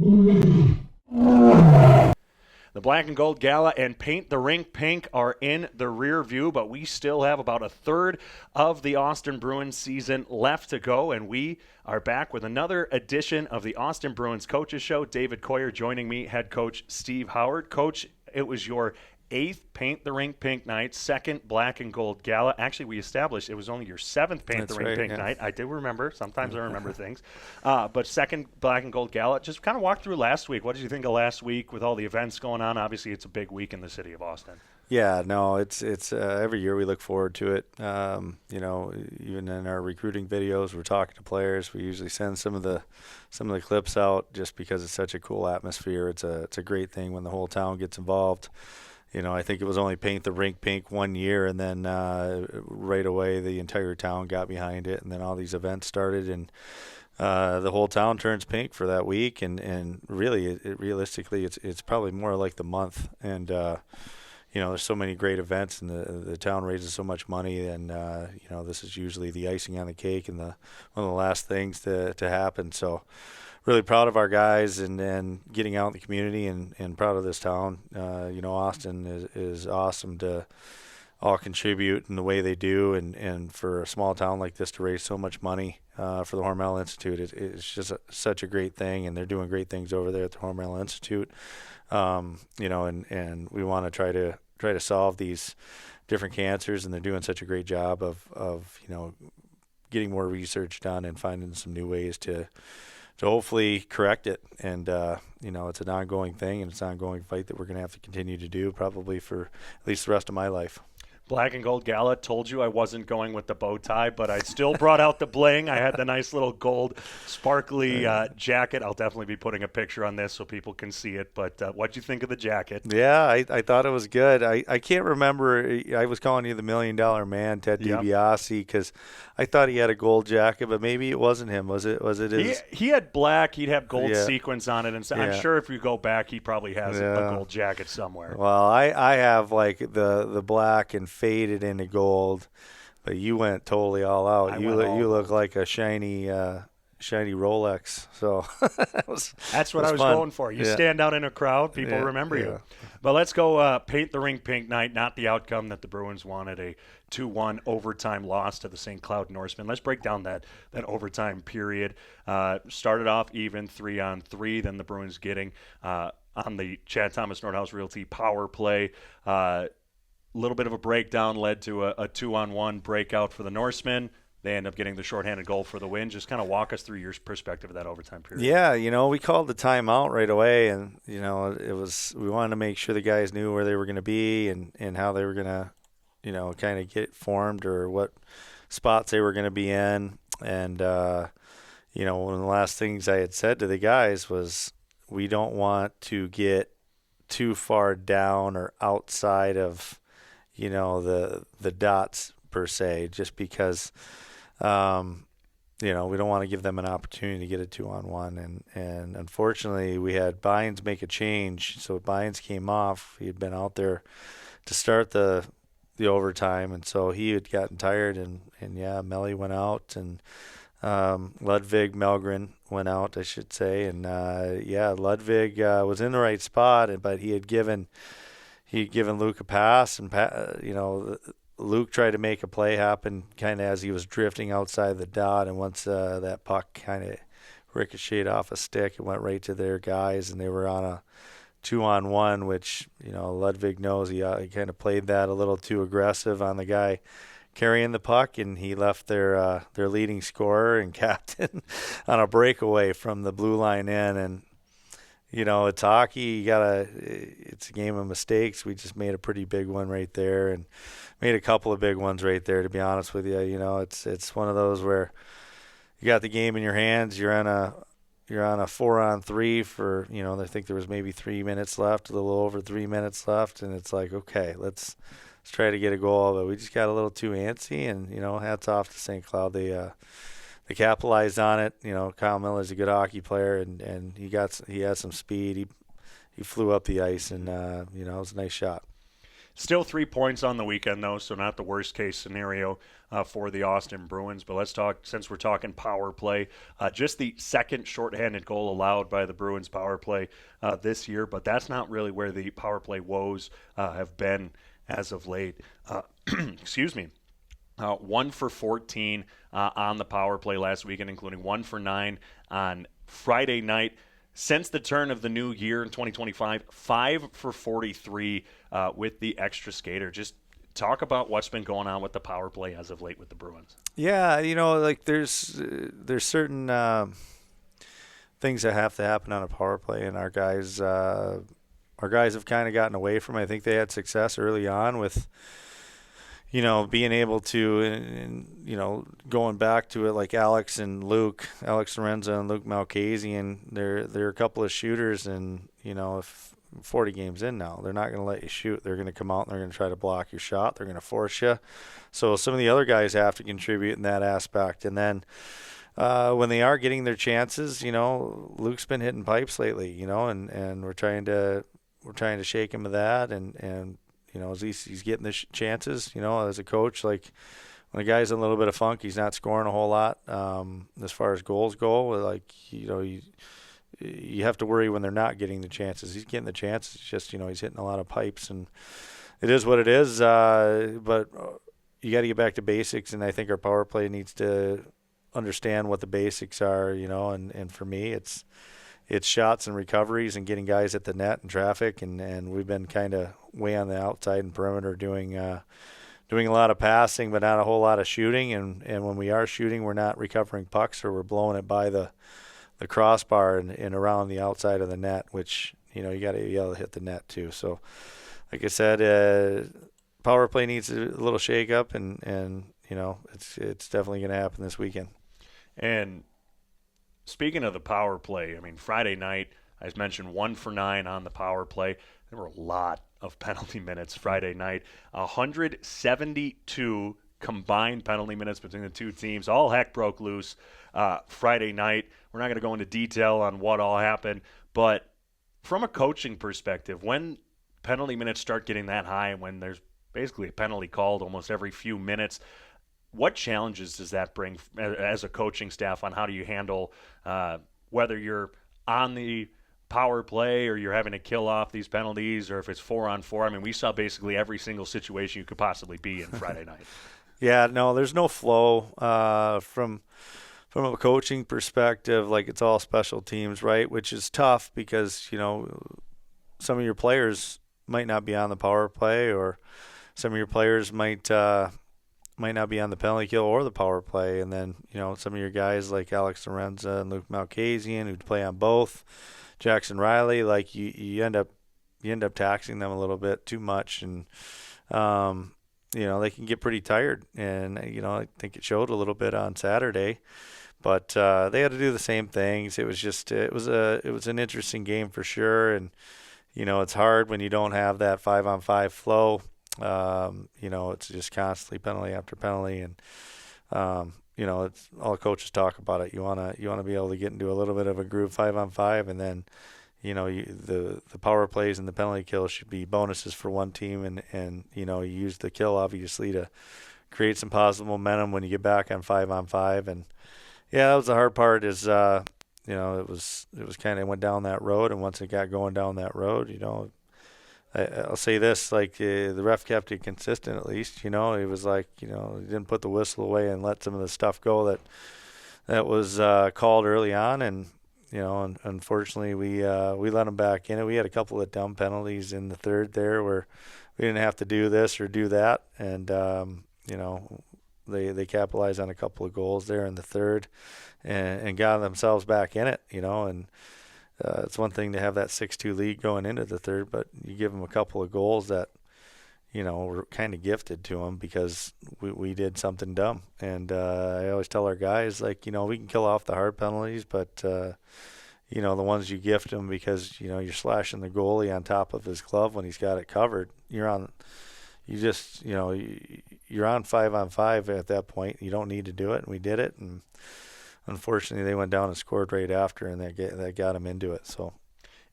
The Black and Gold Gala and Paint the Rink Pink are in the rear view, but we still have about a third of the Austin Bruins season left to go, and we are back with another edition of the Austin Bruins Coaches Show. David Coyer joining me, head coach Steve Howard. Coach, it was your 8th Paint the Rink Pink night, 2nd Black and Gold Gala. Actually, we established it was only your 7th Paint the Rink Pink night. I do remember. Sometimes I remember things. But 2nd Black and Gold Gala. Just kind of walk through last week. What did you think of last week with all the events going on? Obviously, it's a big week in the city of Austin. Yeah, no, it's every year we look forward to it. Even in our recruiting videos, we're talking to players. We usually send some of the clips out just because it's such a cool atmosphere. It's a great thing when the whole town gets involved. I think it was only Paint the Rink Pink one year, and then right away the entire town got behind it, and then all these events started, and the whole town turns pink for that week. And really, realistically, it's probably more like the month. And there's so many great events, and the town raises so much money, and this is usually the icing on the cake and one of the last things to happen. So really proud of our guys and getting out in the community and proud of this town. Austin is awesome to all contribute in the way they do, and for a small town like this to raise so much money for the Hormel Institute, it's just such a great thing, and they're doing great things over there at the Hormel Institute. And we want to try to solve these different cancers, and they're doing such a great job of getting more research done and finding some new ways to hopefully correct it. And it's an ongoing thing, and it's an ongoing fight that we're going to have to continue to do probably for at least the rest of my life. Black and Gold Gala, told you I wasn't going with the bow tie, but I still brought out the bling. I had the nice little gold sparkly jacket. I'll definitely be putting a picture on this so people can see it. But what'd you think of the jacket? Yeah, I thought it was good. I can't remember. I was calling you the $1 Million Man, Ted DiBiase, because I thought he had a gold jacket, but maybe it wasn't him. Was it his? He had black. He'd have gold sequins on it, and so I'm sure if you go back, he probably has a gold jacket somewhere. Well, I have like the black and faded into gold, but you went totally all out. You look like a shiny Rolex. So that's what I was going for. You stand out in a crowd, people remember you. But let's go Paint the Rink Pink night, not the outcome that the Bruins wanted, a 2-1 overtime loss to the St. Cloud Norsemen. Let's break down that overtime period. Started off even 3-on-3, then the Bruins getting on the Chad Thomas Nordhaus Realty power play. Little bit of a breakdown led to a 2-on-1 breakout for the Norsemen. They end up getting the shorthanded goal for the win. Just kind of walk us through your perspective of that overtime period. Yeah, we called the timeout right away, and we wanted to make sure the guys knew where they were going to be and how they were going to, kind of get formed or what spots they were going to be in. And one of the last things I had said to the guys was, we don't want to get too far down or outside of the dots per se, just because we don't want to give them an opportunity to get a 2-on-1, and unfortunately we had Bynes make a change. So Bynes came off. He had been out there to start the overtime, and so he had gotten tired, and Melly went out, and Ludwig Melgren went out, I should say, and Ludwig was in the right spot, but he had given Luke a pass, and Luke tried to make a play happen kind of as he was drifting outside the dot, and once that puck kind of ricocheted off a stick, it went right to their guys, and they were on a 2-on-1, which Ludwig knows. He kind of played that a little too aggressive on the guy carrying the puck, and he left their leading scorer and captain on a breakaway from the blue line in. And it's hockey. It's a game of mistakes. We just made a pretty big one right there, and made a couple of big ones right there, to be honest with you. It's one of those where you got the game in your hands. You're on a 4-on-3 for, I think there was maybe 3 minutes left, a little over 3 minutes left, and it's like, okay, let's try to get a goal, but we just got a little too antsy, and hats off to St. Cloud. They capitalized on it. Kyle Miller's a good hockey player, and he has some speed. He flew up the ice, and it was a nice shot. Still 3 points on the weekend, though, so not the worst-case scenario for the Austin Bruins. But let's talk, since we're talking power play, just the second shorthanded goal allowed by the Bruins power play this year. But that's not really where the power play woes have been as of late. Excuse me. 1 for 14 on the power play last weekend, including 1 for 9 on Friday night. Since the turn of the new year in 2025, 5 for 43 with the extra skater. Just talk about what's been going on with the power play as of late with the Bruins. Yeah, like there's certain things that have to happen on a power play, and our guys have kind of gotten away from it. I think they had success early on with being able to, and going back to it, like Alex Lorenzo and Luke Malkasian, they're a couple of shooters, and if 40 games in now, they're not going to let you shoot. They're going to come out and they're going to try to block your shot. They're going to force you. So some of the other guys have to contribute in that aspect. And then when they are getting their chances, Luke's been hitting pipes lately, and we're trying to shake him of that, and as he's getting the chances, as a coach, like when a guy's in a little bit of funk, he's not scoring a whole lot. As far as goals go, like, you have to worry when they're not getting the chances. He's getting the chances. It's just, he's hitting a lot of pipes, and it is what it is. But you got to get back to basics, and I think our power play needs to understand what the basics are, and for me, it's shots and recoveries and getting guys at the net and traffic, and we've been kind of way on the outside and perimeter doing a lot of passing, but not a whole lot of shooting. And when we are shooting, we're not recovering pucks, or we're blowing it by the crossbar and around the outside of the net, which you got to be able to hit the net too. So, like I said, power play needs a little shake up, and it's definitely going to happen this weekend. And speaking of the power play, I mean, Friday night, as mentioned, 1 for 9 on the power play. There were a lot of penalty minutes Friday night. 172 combined penalty minutes between the two teams. All heck broke loose Friday night. We're not going to go into detail on what all happened, but from a coaching perspective, when penalty minutes start getting that high and when there's basically a penalty called almost every few minutes, what challenges does that bring as a coaching staff on how do you handle whether you're on the power play or you're having to kill off these penalties, or if it's 4-on-4? I mean, we saw basically every single situation you could possibly be in Friday night. Yeah, no, there's no flow from a coaching perspective. Like, it's all special teams, right? Which is tough because, some of your players might not be on the power play, or some of your players might not be on the penalty kill or the power play. And then, some of your guys like Alex Lorenzo and Luke Malkasian, who play on both, Jackson Riley, like you end up taxing them a little bit too much, and they can get pretty tired. And I think it showed a little bit on Saturday, but they had to do the same things. It was just it was an interesting game for sure, and it's hard when you don't have that 5-on-5 flow. It's just constantly penalty after penalty, and it's all coaches talk about it. You wanna be able to get into a little bit of a groove 5-on-5, and then the power plays and the penalty kills should be bonuses for one team, and you use the kill obviously to create some positive momentum when you get back on 5-on-5. And yeah, that was the hard part. Is it was kind of went down that road, and once it got going down that road, I'll say this, like the ref kept it consistent at least. He was like, he didn't put the whistle away and let some of the stuff go that was called early on. And, unfortunately we let him back in it. We had a couple of dumb penalties in the third there where we didn't have to do this or do that. And, they capitalized on a couple of goals there in the third and got themselves back in it, and it's one thing to have that 6-2 lead going into the third, but you give them a couple of goals that, were kind of gifted to them because we did something dumb. And I always tell our guys, like, we can kill off the hard penalties, but, the ones you gift them because, you're slashing the goalie on top of his glove when he's got it covered, you're on 5-on-5 at that point. You don't need to do it, and we did it. And unfortunately, they went down and scored right after, and that got them into it. So,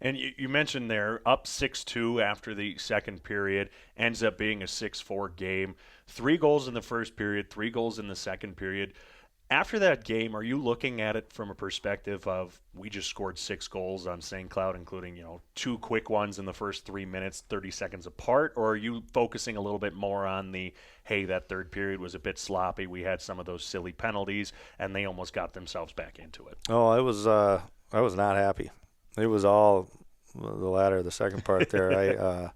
And you mentioned there, up 6-2 after the second period, ends up being a 6-4 game. 3 goals in the first period, 3 goals in the second period. After that game, are you looking at it from a perspective of we just scored 6 goals on St. Cloud, including 2 quick ones in the first 3 minutes, 30 seconds apart, or are you focusing a little bit more on the, hey, that third period was a bit sloppy, we had some of those silly penalties, and they almost got themselves back into it? Oh, I was not happy. It was all the latter, the second part there.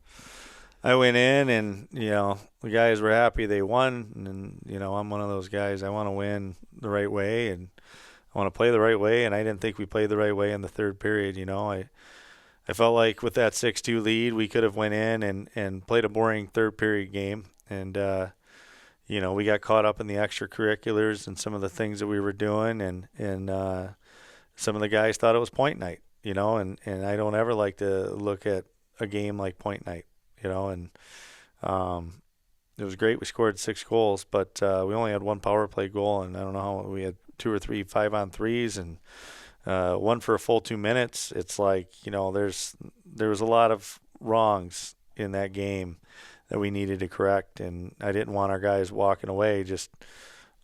I went in and, the guys were happy they won. And, I'm one of those guys. I want to win the right way and I want to play the right way. And I didn't think we played the right way in the third period. I felt like with that 6-2 lead, we could have went in and played a boring third period game. And, we got caught up in the extracurriculars and some of the things that we were doing. And some of the guys thought it was point night. And I don't ever like to look at a game like point night, and it was great. We scored 6 goals, but we only had 1 power play goal, and I don't know how we had 2 or 3 5-on-3s and 1 for a full 2 minutes. It's like, there was a lot of wrongs in that game that we needed to correct, and I didn't want our guys walking away just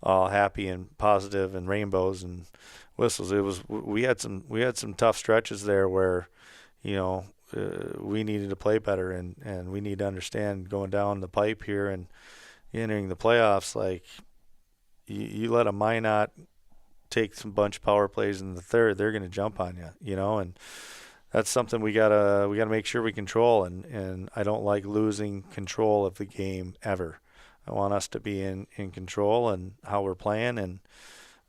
all happy and positive and rainbows and whistles. We had some tough stretches there where, we needed to play better and we need to understand going down the pipe here and entering the playoffs. Like you let a Minot take some bunch power plays in the third, they're going to jump on you, and that's something we gotta make sure we control. And I don't like losing control of the game ever. I want us to be in control and how we're playing and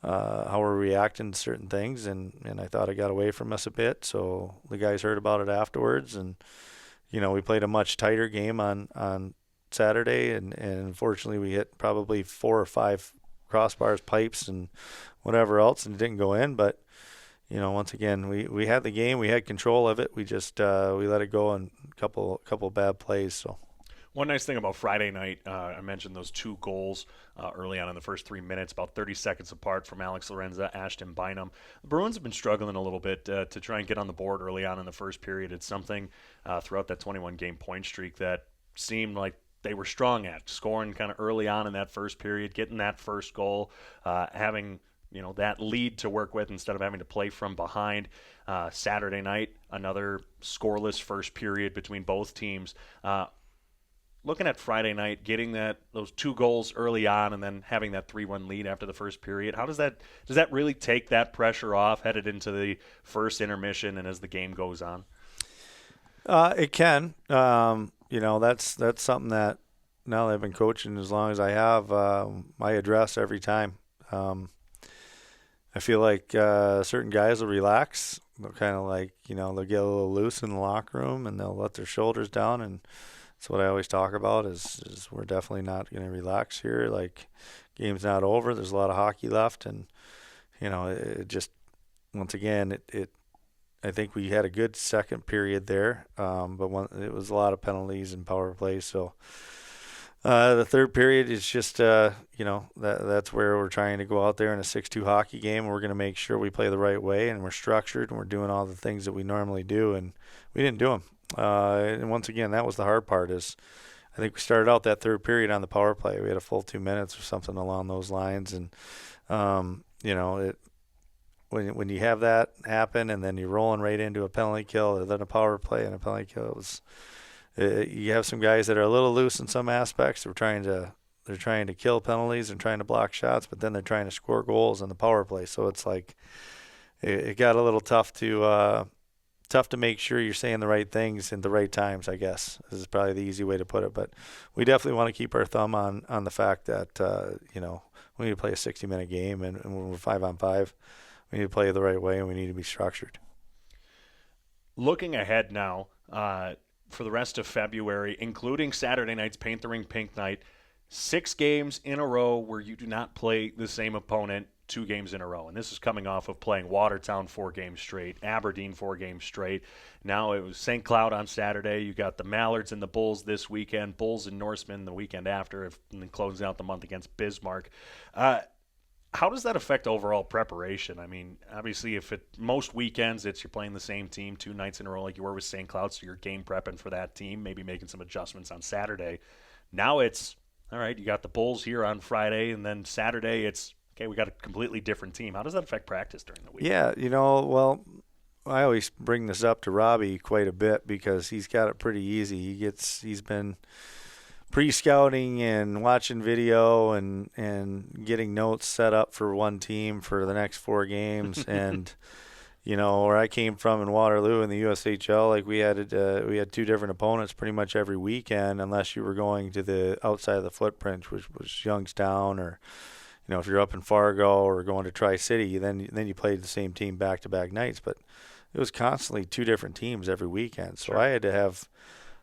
how we're reacting to certain things, and I thought it got away from us a bit. So the guys heard about it afterwards, and we played a much tighter game on Saturday, and unfortunately we hit probably 4 or 5 crossbars, pipes, and whatever else, and it didn't go in. But once again, we had the game, we had control of it. We just we let it go in a couple bad plays. So. One nice thing about Friday night, I mentioned those 2 goals early on in the first 3 minutes, about 30 seconds apart from Alex Lorenza, Ashton Bynum. The Bruins have been struggling a little bit to try and get on the board early on in the first period. It's something throughout that 21-game point streak that seemed like they were strong at, scoring kind of early on in that first period, getting that first goal, having that lead to work with instead of having to play from behind. Saturday night, another scoreless first period between both teams. Looking at Friday night, getting those 2 goals early on and then having that 3-1 lead after the first period, how does that really take that pressure off headed into the first intermission and as the game goes on? It can. That's something that now that I've been coaching as long as I have, I address every time. I feel like certain guys will relax. They'll kind of like, they'll get a little loose in the locker room and they'll let their shoulders down. And that's what I always talk about is we're definitely not going to relax here. Like, game's not over. There's a lot of hockey left. And, it just, once again, I think we had a good second period there. But it was a lot of penalties and power plays. So the third period is just, that's where we're trying to go out there in a 6-2 hockey game. We're going to make sure we play the right way and we're structured and we're doing all the things that we normally do. And we didn't do them. And once again, that was the hard part is I think we started out that third period on the power play. We had a full 2 minutes or something along those lines. And, when you have that happen and then you're rolling right into a penalty kill and then a power play and a penalty kill, you have some guys that are a little loose in some aspects. They're trying to kill penalties and trying to block shots, but then they're trying to score goals on the power play. So it's like it got a little tough to make sure you're saying the right things in the right times, I guess. This is probably the easy way to put it. But we definitely want to keep our thumb on the fact that, we need to play a 60-minute game, and when we're 5-on-5, we need to play the right way, and we need to be structured. Looking ahead now for the rest of February, including Saturday night's Paint the Rink Pink Night, 6 games in a row where you do not play the same opponent 2 games in a row. And this is coming off of playing Watertown 4 games straight, Aberdeen 4 games straight. Now it was St. Cloud on Saturday. You got the Mallards and the Bulls this weekend, Bulls and Norsemen the weekend after, and then closing out the month against Bismarck. How does that affect overall preparation? I mean, obviously, if most weekends you're playing the same team 2 nights in a row, like you were with St. Cloud, so you're game prepping for that team, maybe making some adjustments on Saturday. Now it's all right. You got the Bulls here on Friday, and then Saturday it's okay. We got a completely different team. How does that affect practice during the week? Yeah, well, I always bring this up to Robbie quite a bit because he's got it pretty easy. He's been pre-scouting and watching video and getting notes set up for one team for the next 4 games. And where I came from in Waterloo in the USHL, like we had 2 different opponents pretty much every weekend, unless you were going to the outside of the footprint, which was Youngstown, or if you're up in Fargo or going to Tri-City, then you played the same team back-to-back nights. But it was constantly 2 different teams every weekend, so Sure. I had to have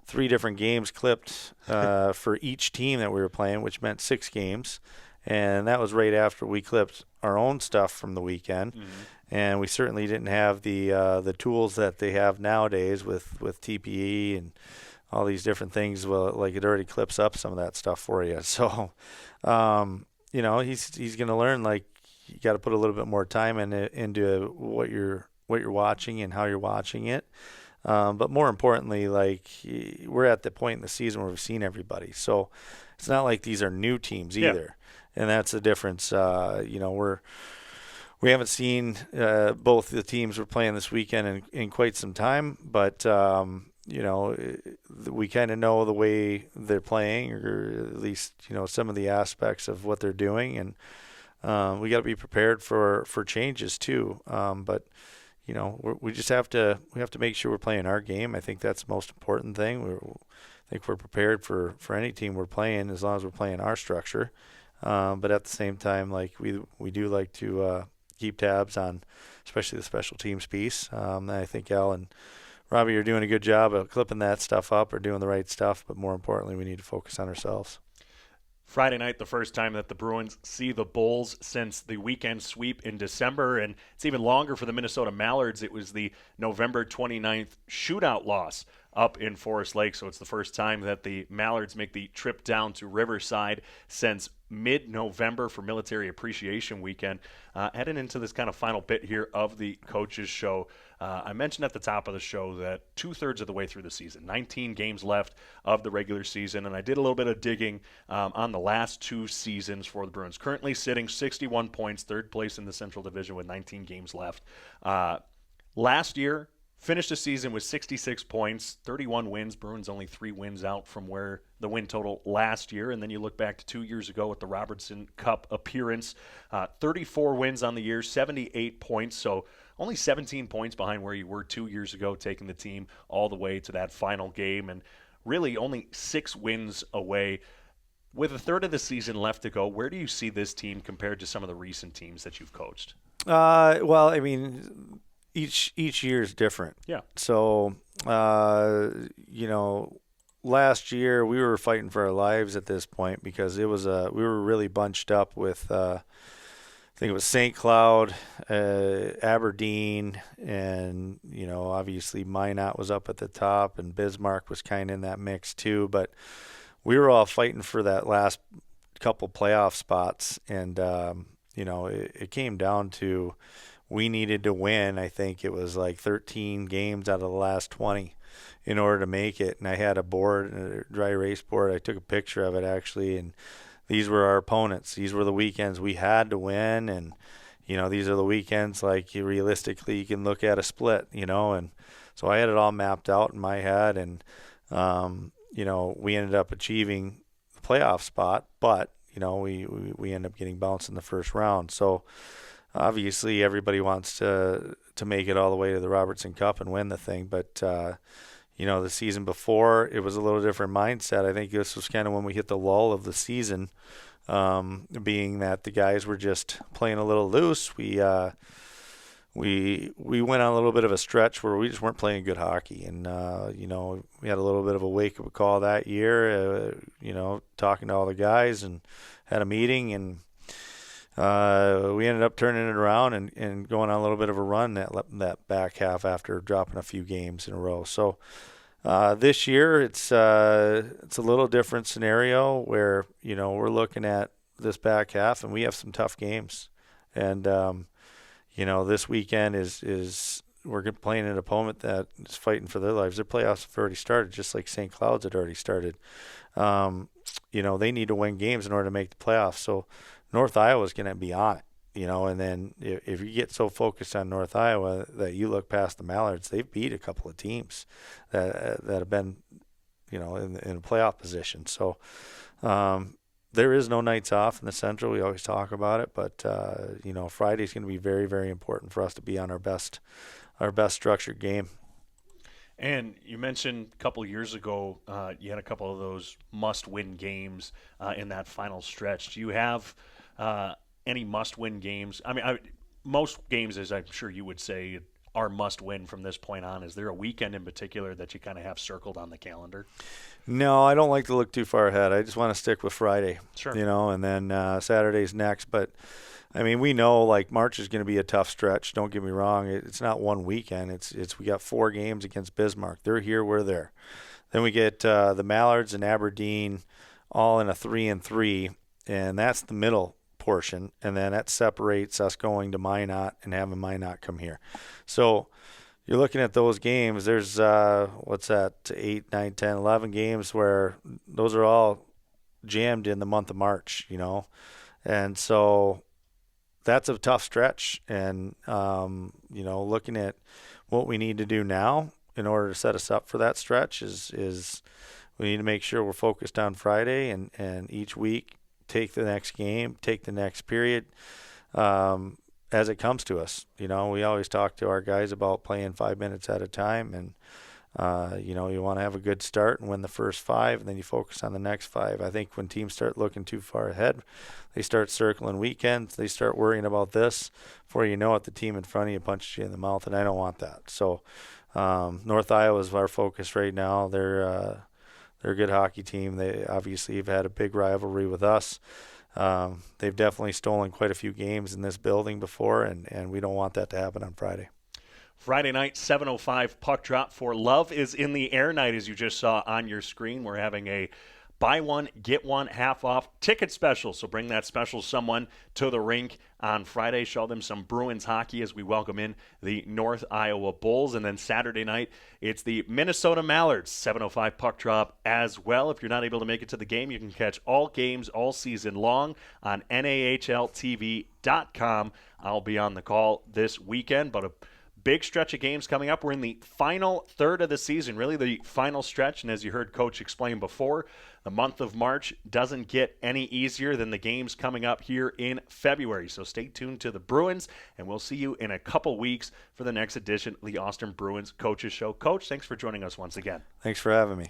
3 different games clipped for each team that we were playing, which meant 6 games. And that was right after we clipped our own stuff from the weekend. Mm-hmm. And we certainly didn't have the tools that they have nowadays with TPE and all these different things. Well, like it already clips up some of that stuff for you. So, he's going to learn, like, you got to put a little bit more time into what you're watching and how you're watching it. But more importantly, like, we're at the point in the season where we've seen everybody. So it's not like these are new teams either. Yeah. And that's the difference. We haven't seen both the teams we're playing this weekend in quite some time, but, we kind of know the way they're playing, or at least, some of the aspects of what they're doing. And we got to be prepared for changes too. But we just have to make sure we're playing our game. I think that's the most important thing. I think we're prepared for any team we're playing, as long as we're playing our structure. But at the same time, like, we do like to keep tabs on, especially the special teams piece. And I think Al and Robbie are doing a good job of clipping that stuff up, or doing the right stuff. But more importantly, we need to focus on ourselves. Friday night, the first time that the Bruins see the Bulls since the weekend sweep in December, and it's even longer for the Minnesota Mallards. It was the November 29th shootout loss up in Forest Lake, so it's the first time that the Mallards make the trip down to Riverside since mid-November for Military Appreciation Weekend. Heading into this kind of final bit here of the Coaches Show, I mentioned at the top of the show that 2/3 of the way through the season, 19 games left of the regular season, and I did a little bit of digging on the last 2 seasons for the Bruins. Currently sitting 61 points, 3rd place in the Central Division with 19 games left. Last year, finished the season with 66 points, 31 wins. Bruins only 3 wins out from where the win total last year. And then you look back to 2 years ago with the Robertson Cup appearance, 34 wins on the year, 78 points. So only 17 points behind where you were 2 years ago, taking the team all the way to that final game. And really only 6 wins away. With a third of the season left to go, where do you see this team compared to some of the recent teams that you've coached? Well, I mean, each year is different. Yeah. So, last year we were fighting for our lives at this point, because we were really bunched up with, I think it was St. Cloud, Aberdeen, and, obviously Minot was up at the top, and Bismarck was kind of in that mix too. But we were all fighting for that last couple playoff spots, and, it came down to, we needed to win. I think it was like 13 games out of the last 20 in order to make it. And I had a board, a dry erase board. I took a picture of it, actually, and these were our opponents. These were the weekends we had to win, and these are the weekends, like, realistically you can look at a split, and so I had it all mapped out in my head, and we ended up achieving the playoff spot, but we ended up getting bounced in the first round. So obviously everybody wants to make it all the way to the Robertson Cup and win the thing, but the season before, it was a little different mindset. I think this was kind of when we hit the lull of the season, being that the guys were just playing a little loose. We went on a little bit of a stretch where we just weren't playing good hockey, and we had a little bit of a wake-up call that year, talking to all the guys, and had a meeting, and we ended up turning it around and going on a little bit of a run that back half after dropping a few games in a row. So this year it's a little different scenario where we're looking at this back half, and we have some tough games. And this weekend is we're playing an opponent that is fighting for their lives. Their playoffs have already started, just like St. Cloud's had already started. They need to win games in order to make the playoffs. So North Iowa is going to be on it. And then if you get so focused on North Iowa that you look past the Mallards, they've beat a couple of teams that have been, in a playoff position. So there is no nights off in the Central. We always talk about it, but Friday's going to be very, very important for us to be on our best structured game. And you mentioned a couple of years ago, you had a couple of those must-win games in that final stretch. Do you have any must-win games? I mean, most games, as I'm sure you would say, are must-win from this point on. Is there a weekend in particular that you kind of have circled on the calendar? No, I don't like to look too far ahead. I just want to stick with Friday, sure. And then Saturday's next. But, I mean, we know, March is going to be a tough stretch. Don't get me wrong. It's not one weekend. We got 4 games against Bismarck. They're here, we're there. Then we get the Mallards and Aberdeen all in a 3-3, and that's the middle portion, and then that separates us going to Minot and having Minot come here. So you're looking at those games. There's 8, 9, 10, 11 games where those are all jammed in the month of March, and so that's a tough stretch. And looking at what we need to do now in order to set us up for that stretch is we need to make sure we're focused on Friday and each week take the next game, take the next period as it comes to us. We always talk to our guys about playing 5 minutes at a time, and you want to have a good start and win the first 5, and then you focus on the next 5. I think when teams start looking too far ahead, they start circling weekends, they start worrying about this. Before you know it, the team in front of you punches you in the mouth, and I don't want that. So North Iowa is our focus right now. They're a good hockey team. They obviously have had a big rivalry with us. They've definitely stolen quite a few games in this building before, and we don't want that to happen on Friday. Friday night, 7:05 puck drop for Love is in the Air night, as you just saw on your screen. We're having a buy one, get one half off ticket special. So bring that special someone to the rink on Friday. Show them some Bruins hockey as we welcome in the North Iowa Bulls. And then Saturday night, it's the Minnesota Mallards, 7:05 puck drop as well. If you're not able to make it to the game, you can catch all games all season long on NAHLTV.com. I'll be on the call this weekend, but a big stretch of games coming up. We're in the final third of the season, really the final stretch. And as you heard Coach explain before, the month of March doesn't get any easier than the games coming up here in February. So stay tuned to the Bruins, and we'll see you in a couple weeks for the next edition of the Austin Bruins Coaches Show. Coach, thanks for joining us once again. Thanks for having me.